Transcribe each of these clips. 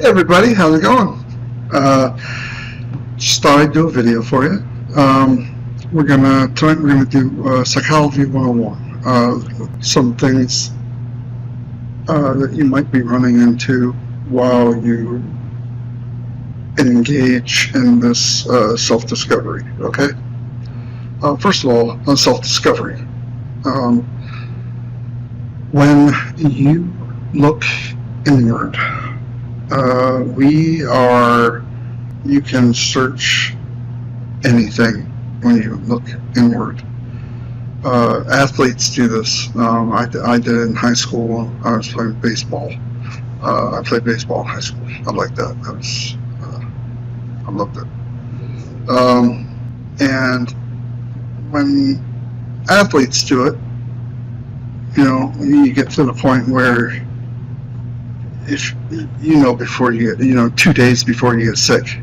Everybody, how's it going? Just thought I'd do a video for you. Tonight we're gonna do Psychology 101. Some things that you might be running into while you engage in this self-discovery, okay? First of all, on self-discovery. When you look inward, you can search anything when you look inward. Athletes do this. I did it in high school. I was playing baseball. I played baseball in high school. I liked that. I loved it. And when athletes do it, you get to the point where if before you get 2 days before you get sick,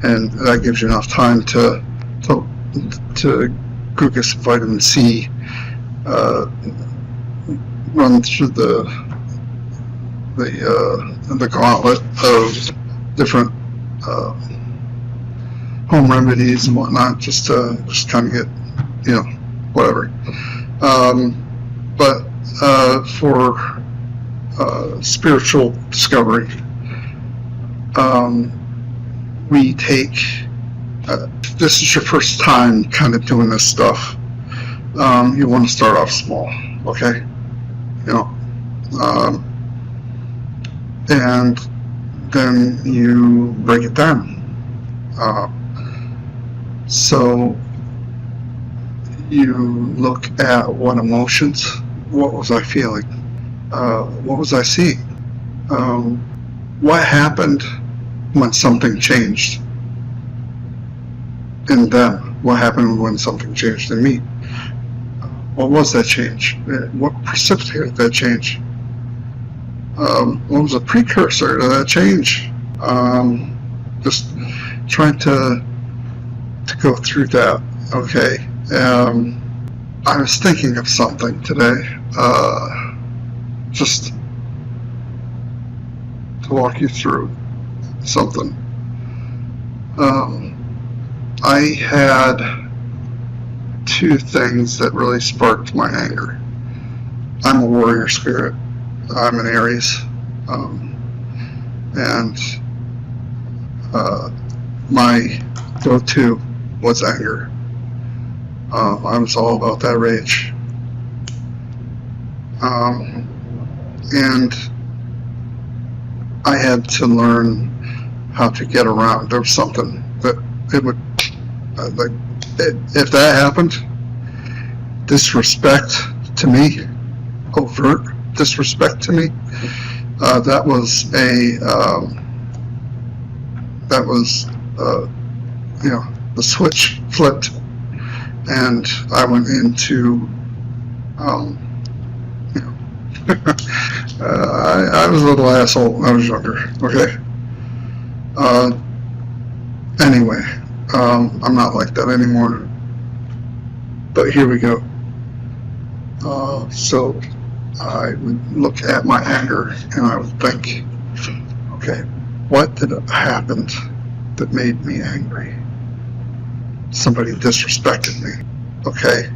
and that gives you enough time to go get some vitamin C, run through the gauntlet of different home remedies and whatnot, just kind of get whatever. But for spiritual discovery, we take, this is your first time kind of doing this stuff, you want to start off small, okay? And then you break it down. So you look at what emotions, what was I feeling? What was I seeing? What happened when something changed in them? What happened when something changed in me? What was that change? What precipitated that change? What was a precursor to that change? Just trying to go through that, okay? I was thinking of something today, just to walk you through something. I had two things that really sparked my anger. I'm a warrior spirit. I'm an Aries, and my go-to was anger. I was all about that rage. And I had to learn how to get around. There was something that it would, if that happened, disrespect to me, overt disrespect to me, that was the switch flipped, and I went into, I was a little asshole when I was younger, okay? Anyway, I'm not like that anymore, but here we go. So I would look at my anger and I would think, okay, what did happen that made me angry? Somebody disrespected me. Okay,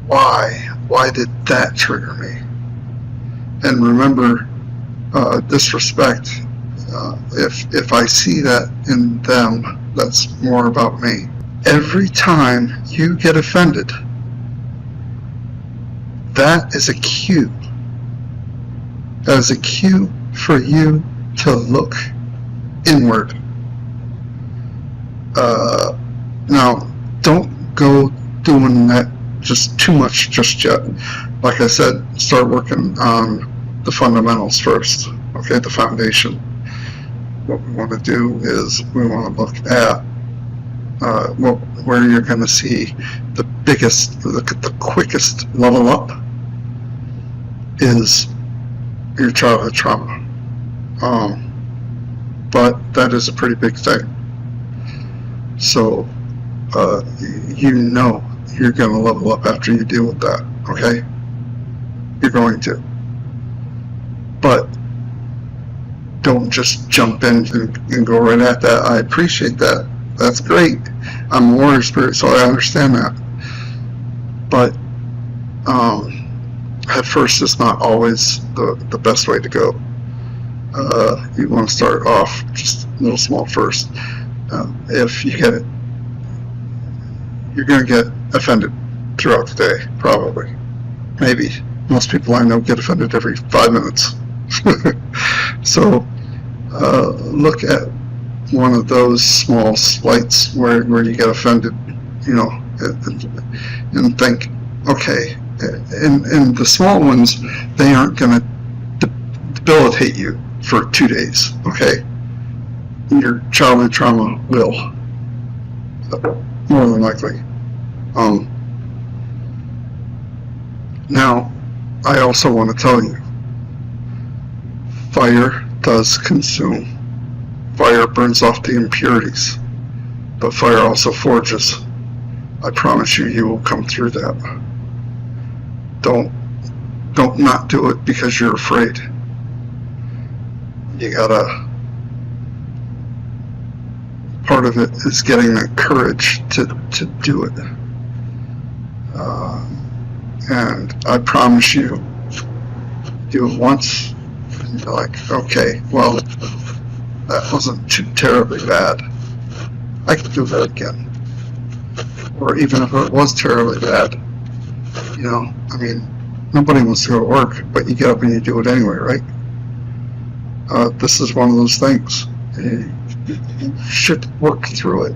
why did that trigger me? And remember, disrespect, if I see that in them, that's more about me. Every time you get offended, that is a cue. That is a cue for you to look inward. Now, don't go doing that just too much just yet. Like I said, start working on the fundamentals first, okay, the foundation. What we want to do is we want to look at where you're going to see the biggest, the quickest level up is your childhood trauma. But that is a pretty big thing. So you're going to level up after you deal with that, okay? You're going to. But don't just jump in and go right at that. I appreciate that. That's great. I'm a warrior spirit, so I understand that. But at first, it's not always the best way to go. You want to start off just a little small first. If you get it, you're going to get offended throughout the day, probably. Maybe. Most people I know get offended every 5 minutes. So look at one of those small slights where you get offended, and think, okay, and the small ones, they aren't going to debilitate you for 2 days, okay? Your childhood trauma will, more than likely. Now, I also want to tell you, fire does consume. Fire burns off the impurities, but fire also forges. I promise you, you will come through that. Don't not do it because you're afraid. You gotta, part of it is getting the courage to do it. And I promise you, do it once, and you're like, okay, well, that wasn't too terribly bad. I could do that again. Or even if it was terribly bad, I mean, nobody wants to go to work, but you get up and you do it anyway, right? This is one of those things. You should work through it.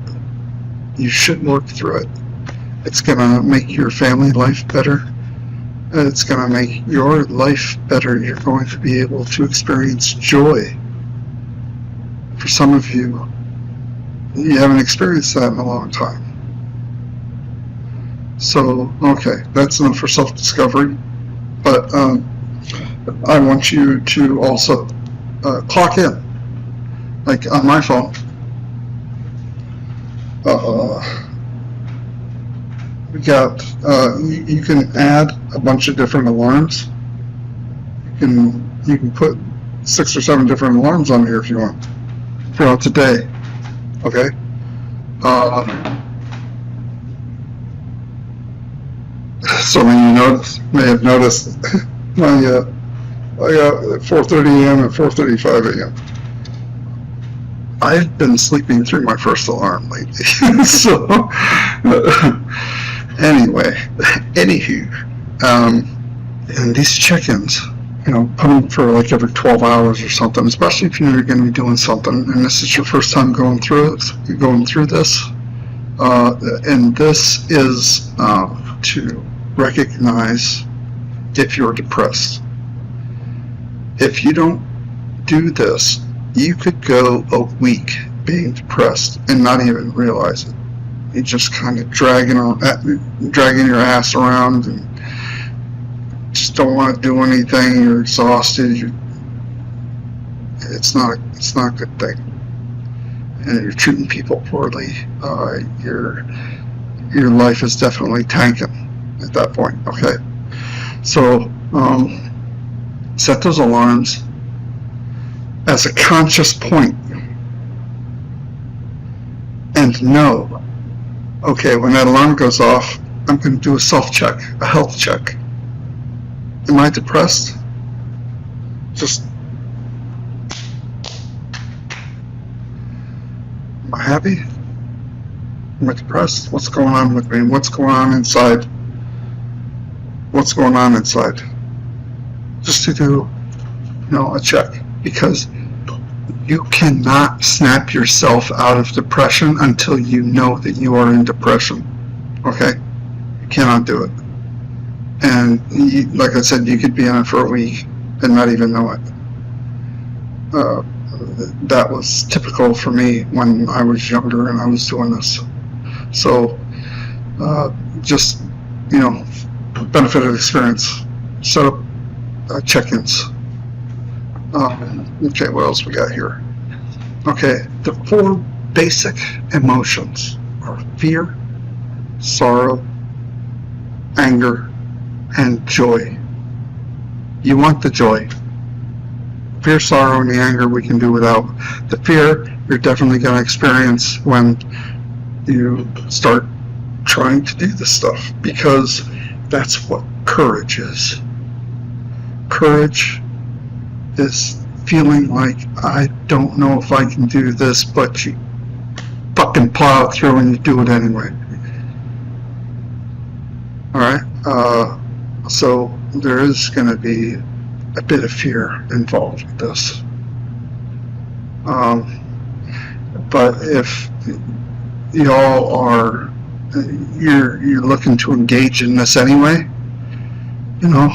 You should work through it. It's going to make your family life better. It's going to make your life better. You're going to be able to experience joy. For some of you, you haven't experienced that in a long time. So, okay, that's enough for self-discovery. But I want you to also clock in. Like on my phone, we got, you can add a bunch of different alarms. You can put 6 or 7 different alarms on here if you want throughout the day. Okay. Some of you may have noticed I got at 4:30 a.m. and 4:35 a.m. I've been sleeping through my first alarm lately. So, anywho, and these check-ins, put them for like every 12 hours or something, especially if you're going to be doing something, and this is your first time going through this. And this is to recognize if you're depressed. If you don't do this, you could go a week being depressed and not even realize it. You're just kind of dragging your ass around and just don't want to do anything. You're exhausted. It's not a good thing. And you're treating people poorly. Your life is definitely tanking at that point. Okay, so set those alarms as a conscious point, and know, okay, when that alarm goes off, I'm going to do a self-check, a health check. Am I depressed? Just, am I happy? Am I depressed? What's going on with me? What's going on inside? What's going on inside? Just to do, a check. Because you cannot snap yourself out of depression until you know that you are in depression. Okay? You cannot do it. And like I said, you could be in it for a week and not even know it. That was typical for me when I was younger and I was doing this. So, just, benefit of experience. Set up check-ins. Okay, what else we got here? Okay, the 4 basic emotions are fear, sorrow, anger, and joy. You want the joy. fear, sorrow, and the anger we can do without. The fear you're definitely going to experience when you start trying to do this stuff, because that's what courage is. Courage is feeling like, I don't know if I can do this, but you fucking plow it through and you do it anyway. Alright, so there is going to be a bit of fear involved with this. But if y'all are, you're looking to engage in this anyway, you know,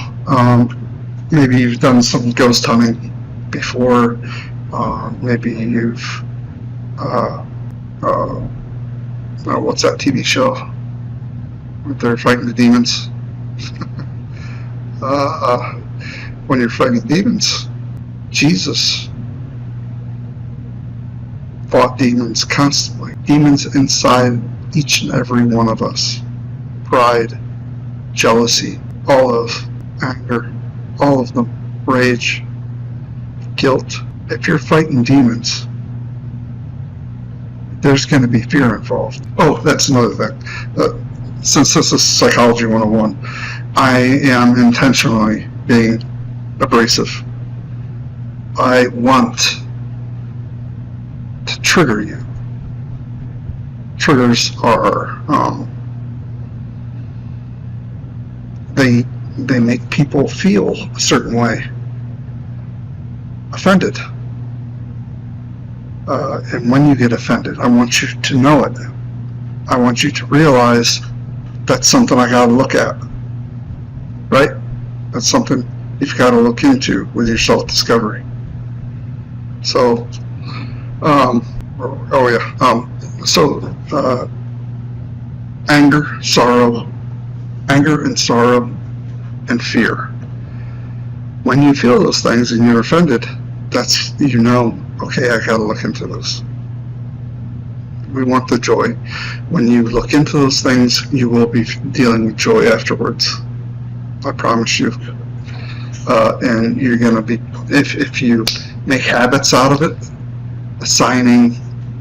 maybe you've done some ghost hunting before, maybe you've, what's that TV show where they're fighting the demons? When you're fighting demons, Jesus fought demons constantly. Demons inside each and every one of us. Pride, jealousy, all of anger, all of them. Rage, guilt. If you're fighting demons, there's going to be fear involved. Oh, that's another thing. Since this is Psychology 101, I am intentionally being abrasive. I want to trigger you. Triggers are, they make people feel a certain way. Offended. And when you get offended, I want you to know it. I want you to realize that's something I gotta look at. Right? That's something you've got to look into with your self-discovery. So, anger, and sorrow, and fear. When you feel those things and you're offended, that's, you know, okay, I gotta look into this. We want the joy. When you look into those things, you will be dealing with joy afterwards. I promise you. And you're going to be, if you make habits out of it, assigning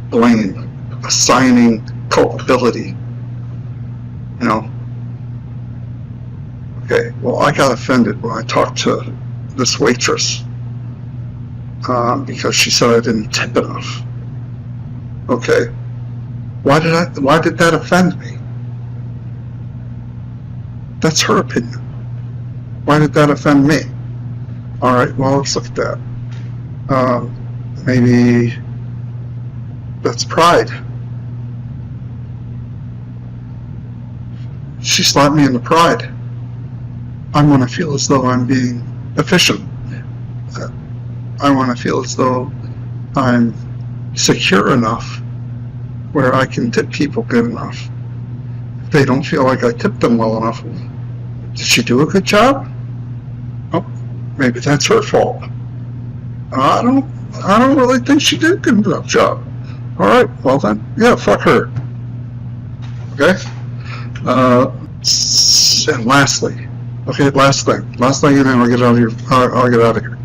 blame, assigning culpability, you know. Okay, well, I got offended when I talked to this waitress because she said I didn't tip enough. Okay, why did that offend me? That's her opinion. Why did that offend me? All right, well, let's look at that. Maybe that's pride. She slapped me in the pride. I want to feel as though I'm being efficient. I want to feel as though I'm secure enough where I can tip people good enough. If they don't feel like I tipped them well enough, did she do a good job? Oh, maybe that's her fault. I don't really think she did a good enough job. All right, well then, yeah, fuck her. Okay. And lastly, last thing, and then I'll get out of here. I'll get out of here.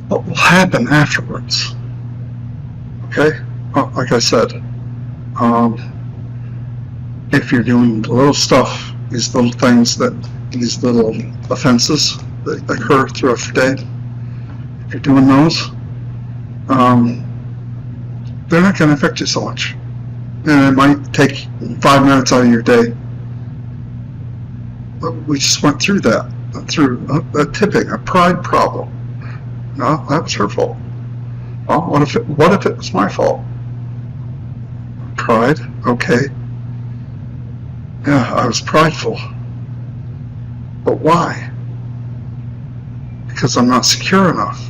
What will happen afterwards? Okay. Well, like I said, if you're doing the little stuff, these little things these little offenses that occur throughout your day, if you're doing those, they're not going to affect you so much. And it might take 5 minutes out of your day. But we just went through that, through a tipping, a pride problem. No, that was her fault. Well, what if it was my fault? Pride, okay. Yeah, I was prideful. But why? Because I'm not secure enough.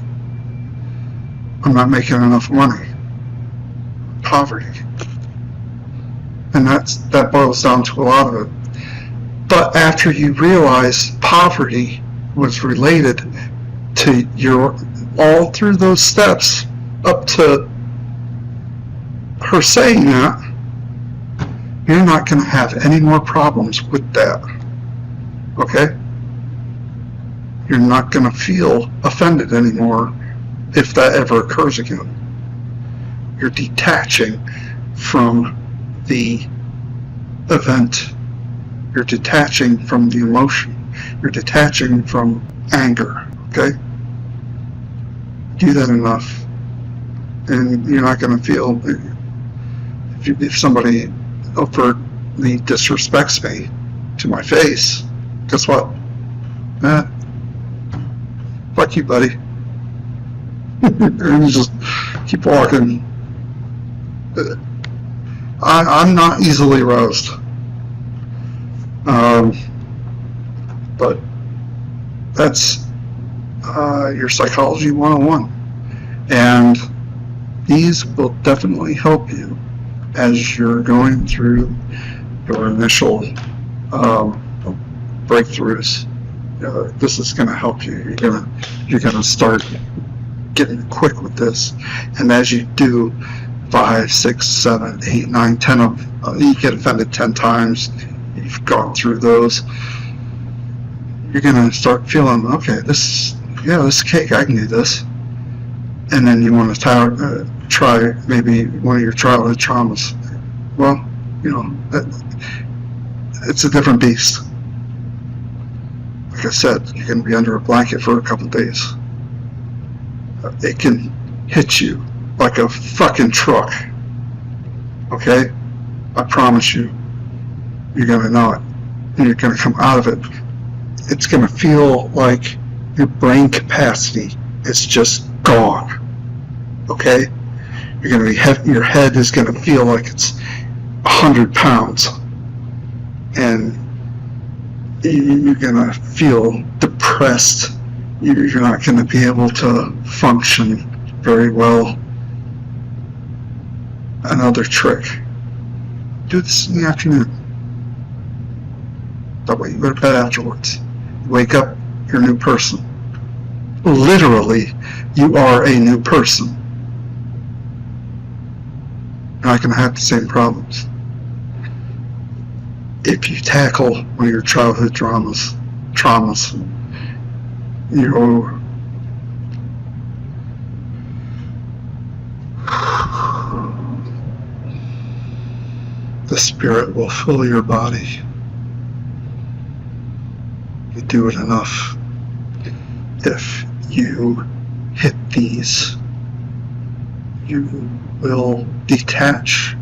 I'm not making enough money. Poverty. And that boils down to a lot of it. But after you realize poverty was related to all through those steps up to her saying that, you're not going to have any more problems with that. Okay? You're not going to feel offended anymore if that ever occurs again. You're detaching from the event. You're detaching from the emotion. You're detaching from anger, okay? Do that enough, and you're not going to feel, if somebody overtly disrespects me to my face, guess what? Fuck you, buddy. And you just keep walking. I'm not easily roused. But that's your psychology 101. And these will definitely help you as you're going through your initial breakthroughs. This is going to help you. You're gonna start getting quick with this, and as you do 5, 6, 7, 8, 9, 10 of you get offended 10 times. You've gone through those. You're gonna start feeling, okay, this is cake. I can do this. And then you want to try maybe one of your childhood traumas. Well, it's a different beast. Like I said, you're going to be under a blanket for a couple of days. It can hit you like a fucking truck. Okay? I promise you. You're going to know it. And you're going to come out of it. It's going to feel like your brain capacity is just gone. Okay? You're going to be your head is going to feel like it's 100 pounds. And you're going to feel depressed. You're not going to be able to function very well. Another trick. Do this in the afternoon. That way you go to bed afterwards. You wake up, you're a new person. Literally, you are a new person. You're not going to have the same problems. If you tackle one of your childhood traumas, the spirit will fill your body. You do it enough. If you hit these, you will detach.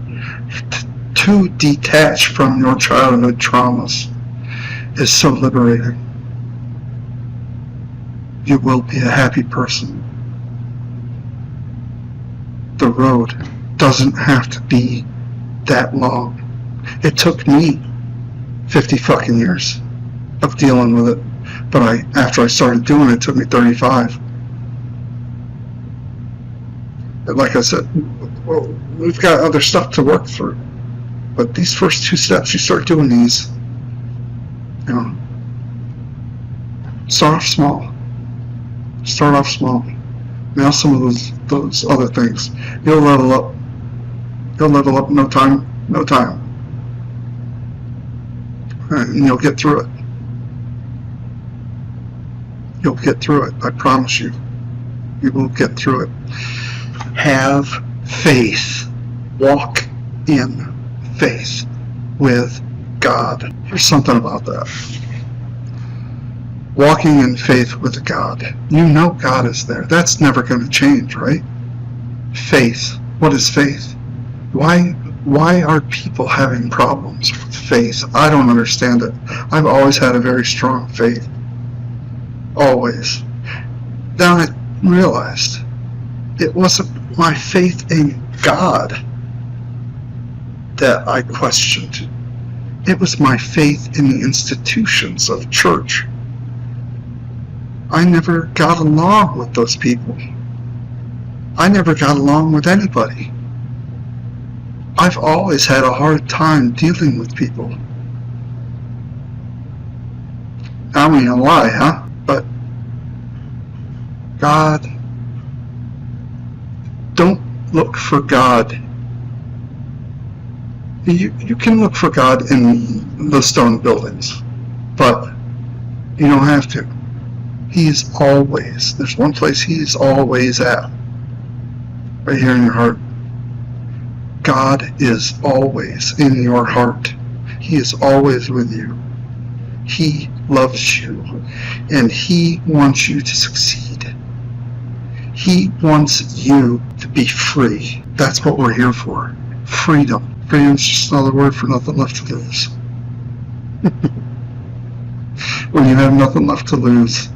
To detach from your childhood traumas is so liberating. You will be a happy person. The road doesn't have to be that long. It took me 50 fucking years of dealing with it, but after I started doing it, it took me 35. But like I said, well, we've got other stuff to work through. But these first 2 steps, you start doing these, start off small. Start off small. Now some of those other things. You'll level up. You'll level up in no time. And you'll get through it. You'll get through it. I promise you. You will get through it. Have faith. Walk in faith with God. Here's something about that. Walking in faith with God. You know God is there. That's never going to change, right? Faith. What is faith? Why are people having problems with faith? I don't understand it. I've always had a very strong faith. Always. Then I realized it wasn't my faith in God that I questioned. It was my faith in the institutions of church. I never got along with those people. I never got along with anybody. I've always had a hard time dealing with people. I mean, a lie, huh? But God, don't look for God. You can look for God in the stone buildings, but you don't have to. He is always, there's one place He is always at, right here in your heart. God is always in your heart. He is always with you. He loves you, and He wants you to succeed. He wants you to be free. That's what we're here for. Freedom. Freedom is just another word for nothing left to lose. When you have nothing left to lose,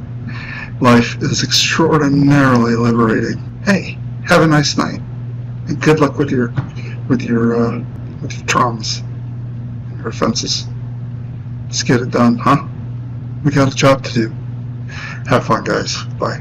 life is extraordinarily liberating. Hey, have a nice night, and good luck with your traumas, your offenses. Let's get it done, huh? We got a job to do. Have fun, guys. Bye.